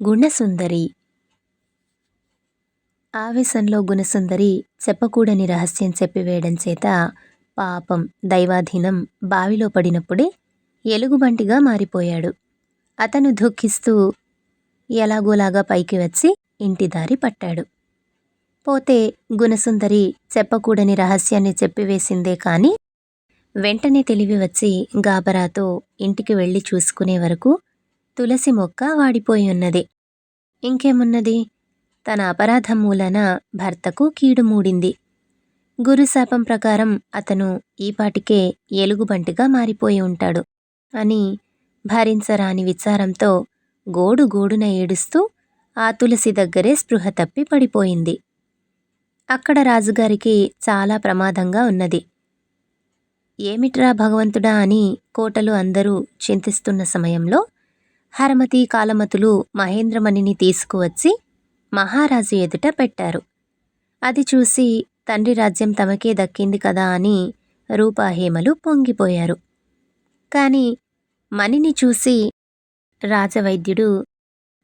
గుణసుందరి. ఆవేశంలో గుణసుందరి చెప్పకూడని రహస్యం చెప్పివేయడం చేత పాపం దైవాధీనం బావిలో పడినప్పుడే ఎలుగుబంటిగా మారిపోయాడు. అతను దుఃఖిస్తూ ఎలాగోలాగా పైకి వచ్చి ఇంటి దారి పట్టాడు. పోతే గుణసుందరి చెప్పకూడని రహస్యాన్ని చెప్పివేసిందే కాని వెంటనే తెలివి వచ్చి గాబరాతో ఇంటికి వెళ్ళి చూసుకునే వరకు తులసి మొక్క వాడిపోయి ఉన్నది. ఇంకేమున్నది, తన అపరాధం మూలన భర్తకు కీడు మూడింది. గురుశాపం ప్రకారం అతను ఈపాటికే ఎలుగుబంటిగా మారిపోయి ఉంటాడు అని భరించరాని విచారంతో గోడుగోడున ఏడుస్తూ ఆ తులసి దగ్గరే స్పృహ తప్పి పడిపోయింది. అక్కడ రాజుగారికి చాలా ప్రమాదంగా ఉన్నది. ఏమిట్రా భగవంతుడా అని కోటలో అందరూ చింతిస్తున్న సమయంలో హరమతి కాలమతులు మహేంద్రమణిని తీసుకువచ్చి మహారాజు ఎదుట పెట్టారు. అది చూసి తండ్రి రాజ్యం తమకే దక్కింది కదా అని రూపాహేమలు పొంగిపోయారు. కాని మణిని చూసి రాజవైద్యుడు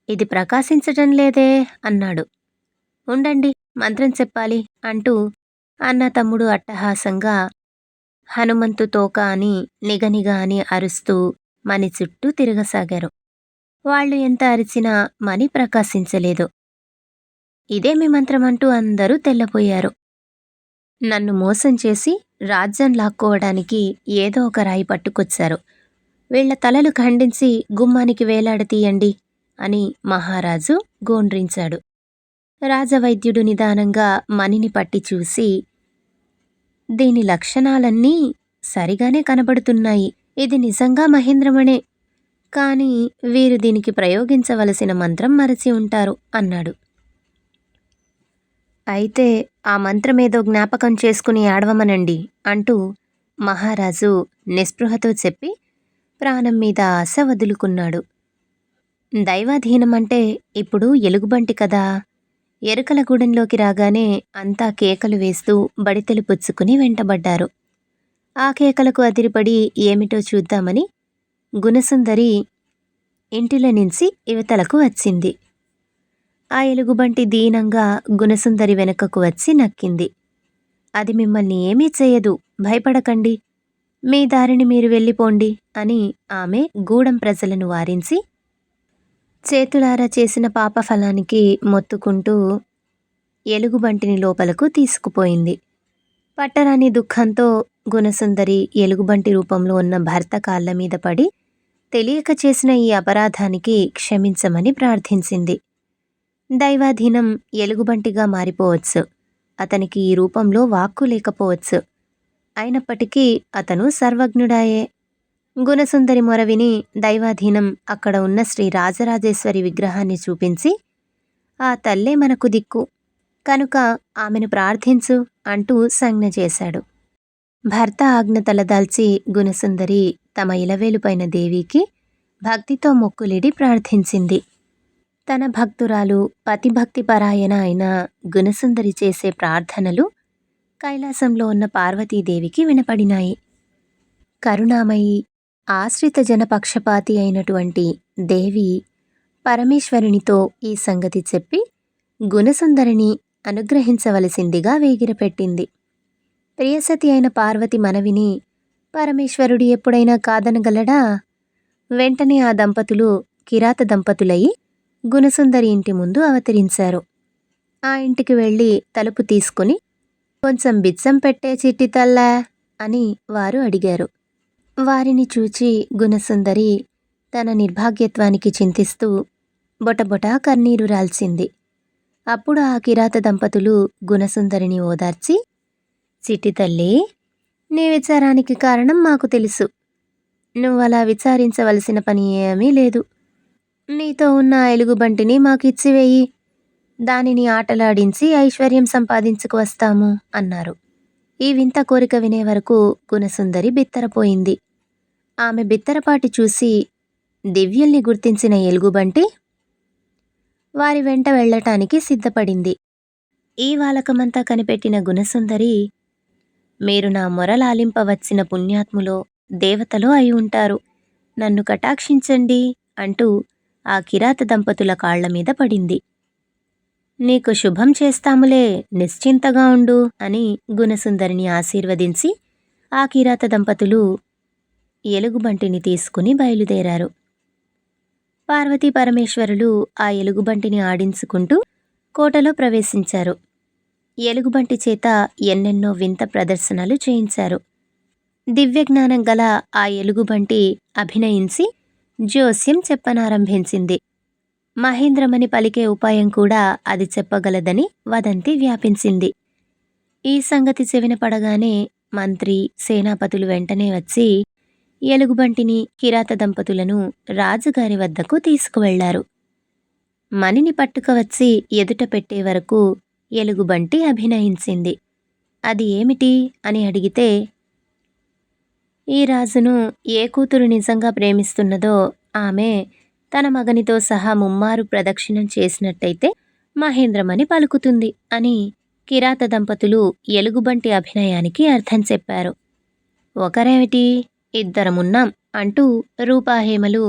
ఇది ప్రకాశించటం లేదే అన్నాడు. ఉండండి, మంత్రం చెప్పాలి అంటూ అన్న తమ్ముడు అట్టహాసంగా హనుమంతు తోక అని నిగనిగ అని అరుస్తూ మణి చుట్టూ తిరగసాగారు. వాళ్ళు ఎంత అరిచినా మణి ప్రకాశించలేదు. ఇదేమి మంత్రమంటూ అందరూ తెల్లపోయారు. నన్ను మోసం చేసి రాజ్యం లాక్కోవడానికి ఏదో ఒక రాయి పట్టుకొచ్చారు. వీళ్ల తలలు ఖండించి గుమ్మానికి వేలాడతీయండి అని మహారాజు గోండ్రించాడు. రాజవైద్యుడు నిదానంగా మణిని పట్టి చూసి, దీని లక్షణాలన్నీ సరిగానే కనబడుతున్నాయి. ఇది నిజంగా మహేంద్రమణే. కాని వీరు దీనికి ప్రయోగించవలసిన మంత్రం మరచి ఉంటారు అన్నాడు. అయితే ఆ మంత్రమేదో జ్ఞాపకం చేసుకుని ఆడవమనండి అంటూ మహారాజు నిస్పృహతో చెప్పి ప్రాణం మీద ఆశ వదులుకున్నాడు. దైవాధీనమంటే ఇప్పుడు ఎలుగుబంటి కదా. ఎరుకలగూడెంలోకి రాగానే అంతా కేకలు వేస్తూ బడితెలు పుచ్చుకుని వెంటబడ్డారు. ఆ కేకలకు అదిరిపడి ఏమిటో చూద్దామని గుణసుందరి ఇంటిలో నుంచి ఇవతలకు వచ్చింది. ఆ ఎలుగుబంటి దీనంగా గుణసుందరి వెనుకకు వచ్చి నక్కింది. అది మిమ్మల్ని ఏమీ చేయదు, భయపడకండి, మీ దారిని మీరు వెళ్ళిపోండి అని ఆమె గూడెం ప్రజలను వారించి చేతులారా చేసిన పాపఫలానికి మొత్తుకుంటూ ఎలుగుబంటిని లోపలకు తీసుకుపోయింది. పట్టరాని దుఃఖంతో గుణసుందరి ఎలుగుబంటి రూపంలో ఉన్న భర్త కాళ్ళ మీద పడి తెలియక చేసిన ఈ అపరాధానికి క్షమించమని ప్రార్థించింది. దైవాధీనం ఎలుగుబంటిగా మారిపోవచ్చు. అతనికి ఈ రూపంలో వాక్కు లేకపోవచ్చు. అయినప్పటికీ అతను సర్వజ్ఞుడాయే. గుణసుందరి మొర విని దైవాధీనం అక్కడ ఉన్న శ్రీ రాజరాజేశ్వరి విగ్రహాన్ని చూపించి, ఆ తల్లే మనకు దిక్కు కనుక ఆమెను ప్రార్థించు అంటూ సంజ్ఞ చేశాడు. భర్త ఆజ్ఞ తలదాల్చి గుణసుందరి తమ ఇలవేలుపైన దేవికి భక్తితో మొక్కులిడి ప్రార్థించింది. తన భక్తురాలు పతిభక్తి పరాయణ అయిన గుణసుందరి చేసే ప్రార్థనలు కైలాసంలో ఉన్న పార్వతీదేవికి వినపడినాయి. కరుణామయి, ఆశ్రిత జనపక్షపాతి అయినటువంటి దేవి పరమేశ్వరునితో ఈ సంగతి చెప్పి గుణసుందరిని అనుగ్రహించవలసిందిగా వేగిరపెట్టింది. ప్రియసతి అయిన పార్వతి మనవిని పరమేశ్వరుడు ఎప్పుడైనా కాదనగలడా? వెంటనే ఆ దంపతులు కిరాత దంపతులయి గుణసుందరి ఇంటి ముందు అవతరించారు. ఆ ఇంటికి వెళ్ళి తలుపు తీసుకుని, కొంచెం బిచ్చం పెట్టే చిట్టి తల్లా అని వారు అడిగారు. వారిని చూచి గుణసుందరి తన నిర్భాగ్యత్వానికి చింతిస్తూ బొటబొటా కన్నీరు రాల్చింది. అప్పుడు ఆ కిరాత దంపతులు గుణసుందరిని ఓదార్చి, చిట్టి తల్లి, నీ విచారానికి కారణం మాకు తెలుసు. నువ్వలా విచారించవలసిన పని ఏమీ లేదు. నీతో ఉన్న ఎలుగుబంటిని మాకిచ్చివేయి, దానిని ఆటలాడించి ఐశ్వర్యం సంపాదించుకు వస్తాము అన్నారు. ఈ వింత కోరిక వినే వరకు గుణసుందరి బిత్తరపోయింది. ఆమె బిత్తరపాటి చూసి దివ్యుల్ని గుర్తించిన ఎలుగుబంటి వారి వెంట వెళ్ళటానికి సిద్ధపడింది. ఈ వాలకమంతా కనిపెట్టిన గుణసుందరి, మీరు నా మొరలాలింపవచ్చిన పుణ్యాత్ములో దేవతలో అయి ఉంటారు, నన్ను కటాక్షించండి అంటూ ఆ కిరాత దంపతుల కాళ్ల మీద పడింది. నీకు శుభం చేస్తాములే, నిశ్చింతగా ఉండు అని గుణసుందరిని ఆశీర్వదించి ఆ కిరాత దంపతులు ఎలుగుబంటిని తీసుకుని బయలుదేరారు. పార్వతీ పరమేశ్వరులు ఆ ఎలుగుబంటిని ఆడించుకుంటూ కోటలో ప్రవేశించారు. ఎలుగుబంటి చేత ఎన్నెన్నో వింత ప్రదర్శనలు చేయించారు. దివ్యజ్ఞానం గల ఆ ఎలుగుబంటి అభినయించి జోస్యం చెప్పనారంభించింది. మహేంద్రమని పలికే ఉపాయం కూడా అది చెప్పగలదని వదంతి వ్యాపించింది. ఈ సంగతి చెవిన పడగానే మంత్రి, సేనాపతులు వెంటనే వచ్చి ఎలుగుబంటిని, కిరాత దంపతులను రాజుగారి వద్దకు తీసుకువెళ్లారు. మణిని పట్టుకవచ్చి ఎదుట పెట్టే వరకు ఎలుగుబంటి అభినయించింది. అది ఏమిటి అని అడిగితే, ఈ రాజును ఏ కూతురు నిజంగా ప్రేమిస్తున్నదో ఆమె తన మగనితో సహా ముమ్మారు ప్రదక్షిణం చేసినట్టయితే మహేంద్రమని పలుకుతుంది అని కిరాత దంపతులు ఎలుగుబంటి అభినయానికి అర్థం చెప్పారు. ఒకరేమిటి, ఇద్దరమున్నాం అంటూ రూపాహేమలు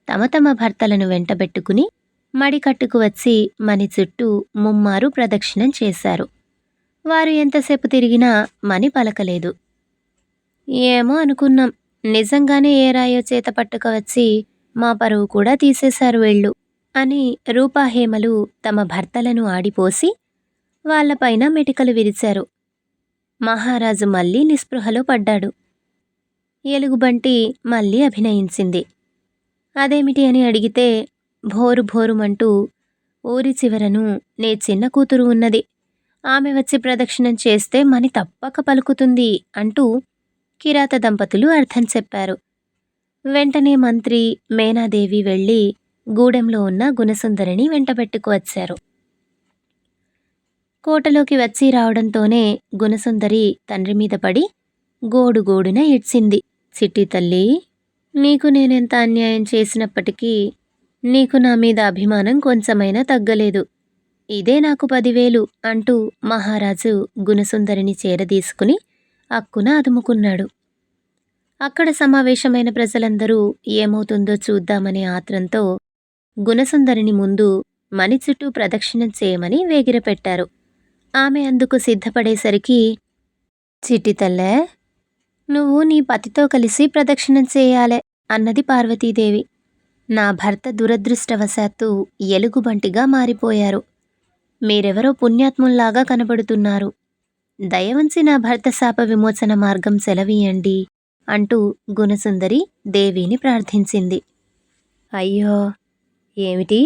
తమ తమ భర్తలను వెంటబెట్టుకుని మడికట్టుకు వచ్చి మణి చుట్టూ ముమ్మారు ప్రదక్షిణం చేశారు. వారు ఎంతసేపు తిరిగినా మణి పలకలేదు. ఏమో అనుకున్నాం, నిజంగానే ఏ రాయో చేత పట్టుకవచ్చి మా పరువు కూడా తీసేశారు వీళ్ళు అని రూపాహేమలు తమ భర్తలను ఆడిపోసి వాళ్లపైన మెటికలు విరిచారు. మహారాజు మళ్ళీ నిస్పృహలో పడ్డాడు. ఎలుగుబంటి మళ్ళీ అభినయించింది. అదేమిటి అని అడిగితే, భోరు భోరుమంటూ ఊరి చివరను నే చిన్న కూతురు ఉన్నది, ఆమె వచ్చి ప్రదక్షిణం చేస్తే మని తప్పక పలుకుతుంది అంటూ కిరాత దంపతులు అర్థం చెప్పారు. వెంటనే మంత్రి, మేనాదేవి వెళ్ళి గూడెంలో ఉన్న గుణసుందరిని వెంటబెట్టుకు వచ్చారు. కోటలోకి వచ్చి రావడంతోనే గుణసుందరి తండ్రి మీద పడి గోడుగోడున ఏడ్చింది. చిట్టి తల్లి, నీకు నేనెంత అన్యాయం చేసినప్పటికీ నీకు నా మీద అభిమానం కొంచెమైనా తగ్గలేదు. ఇదే నాకు 10,000 అంటూ మహారాజు గుణసుందరిని చేరదీసుకుని అక్కున అదుముకున్నాడు. అక్కడ సమావేశమైన ప్రజలందరూ ఏమవుతుందో చూద్దామనే ఆత్రంతో గుణసుందరిని ముందు మణి చుట్టూ ప్రదక్షిణం చేయమని వేగిరపెట్టారు. ఆమె అందుకు సిద్ధపడేసరికి, చిట్టి తల్లే, నువ్వు నీ పతితో కలిసి ప్రదక్షిణం చేయాలే అన్నది పార్వతీదేవి. నా భర్త దురదృష్టవశాత్తు ఎలుగుబంటిగా మారిపోయారు. మీరెవరో పుణ్యాత్ముల్లాగా కనబడుతున్నారు. దయవంచి నా భర్త శాప విమోచన మార్గం సెలవీయండి అంటూ గుణసుందరి దేవిని ప్రార్థించింది. అయ్యో, ఏమిటి,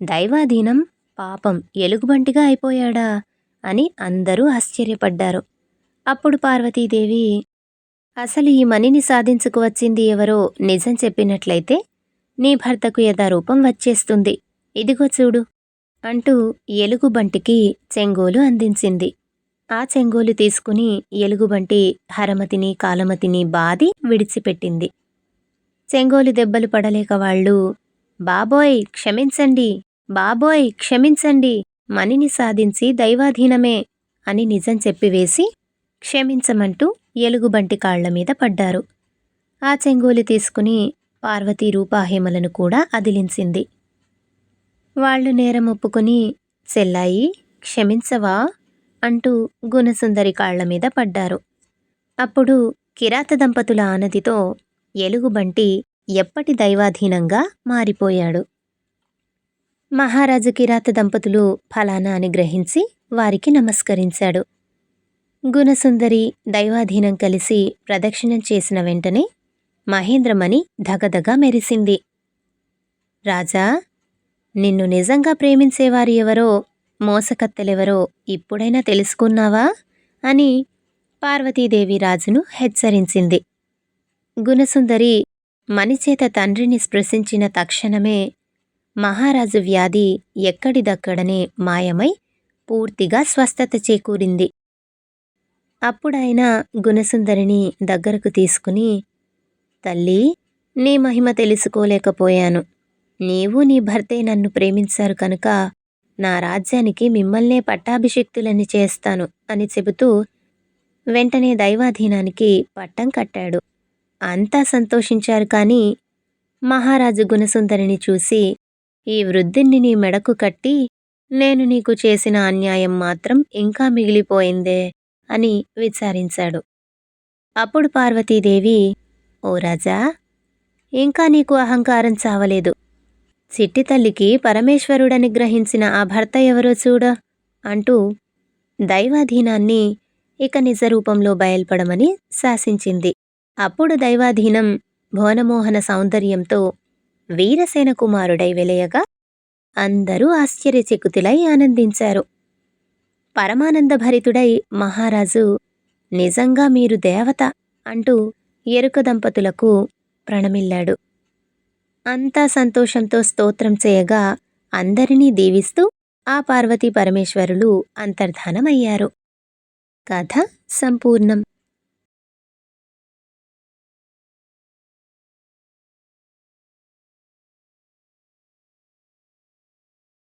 దైవాధీనం, పాపం ఎలుగుబంటిగా అయిపోయాడా అని అందరూ ఆశ్చర్యపడ్డారు. అప్పుడు పార్వతీదేవి, అసలు ఈ మణిని సాధించుకువచ్చింది ఎవరో నిజం చెప్పినట్లయితే నీ భర్తకు యథారూపం వచ్చేస్తుంది, ఇదిగో చూడు అంటూ ఎలుగుబంటికి చెంగోలు అందించింది. ఆ చెంగోలు తీసుకుని ఎలుగుబంటి హరమతిని, కాలమతిని బాది విడిచిపెట్టింది. చెంగోలు దెబ్బలు పడలేక వాళ్ళు, బాబోయ్ క్షమించండి, బాబోయ్ క్షమించండి, మణిని సాధించి దైవాధీనమే అని నిజం చెప్పివేసి క్షమించమంటూ ఎలుగుబంటి కాళ్ల మీద పడ్డారు. ఆ చెంగోలు తీసుకుని పార్వతీ రూపాహేమలను కూడా అదిలించింది. వాళ్ళు నేరం ఒప్పుకుని, చెల్లాయి క్షమించవా అంటూ గుణసుందరి కాళ్ల మీద పడ్డారు. అప్పుడు కిరాత దంపతుల ఆనతితో ఎలుగుబంటి ఎప్పటి దైవాధీనంగా మారిపోయాడు. మహారాజు కిరాత దంపతులు ఫలానా అని గ్రహించి వారికి నమస్కరించాడు. గుణసుందరి దైవాధీనం కలిసి ప్రదక్షిణం చేసిన వెంటనే మహేంద్రమణి ధగధగా మెరిసింది. రాజా, నిన్ను నిజంగా ప్రేమించేవారు ఎవరో, మోసకత్తెలెవరో ఇప్పుడైనా తెలుసుకున్నావా అని పార్వతీదేవి రాజును హెచ్చరించింది. గుణసుందరి మణిచేత తండ్రిని స్పృశించిన తక్షణమే మహారాజు వ్యాధి ఎక్కడిదక్కడనే మాయమై పూర్తిగా స్వస్థత చేకూరింది. అప్పుడాయన గుణసుందరిని దగ్గరకు తీసుకుని, తల్లి, నీ మహిమ తెలుసుకోలేకపోయాను. నీవు నీ భర్తే నన్ను ప్రేమించారు కనుక నా రాజ్యానికి మిమ్మల్నే పట్టాభిషిక్తులని చేస్తాను అని చెబుతూ వెంటనే దైవాధీనానికి పట్టం కట్టాడు. అంతా సంతోషించారు. కానీ మహారాజు గుణసుందరిని చూసి, ఈ వృద్ధిని నీ మెడకు కట్టి నేను నీకు చేసిన అన్యాయం మాత్రం ఇంకా మిగిలిపోయిందే అని విచారించాడు. అప్పుడు పార్వతీదేవి, ఓ రాజా, ఇంకా నీకు అహంకారం చావలేదు. చిట్టి తల్లికి పరమేశ్వరుడనిగ్రహించిన ఆ భర్త ఎవరో చూడ అంటూ దైవాధీనాన్ని ఇక నిజరూపంలో బయల్పడమని శాసించింది. అప్పుడు దైవాధీనం భువనమోహన సౌందర్యంతో వీరసేన కుమారుడై వెలయగా అందరూ ఆశ్చర్యచకితులై ఆనందించారు. పరమానందభరితుడై మహారాజు, నిజంగా మీరు దేవత అంటూ ఎరుక దంపతులకు ప్రణమిల్లాడు. అంతా సంతోషంతో స్తోత్రం చేయగా అందరినీ దీవిస్తూ ఆ పార్వతీ పరమేశ్వరులు అంతర్ధానమయ్యారు. కథ సంపూర్ణం.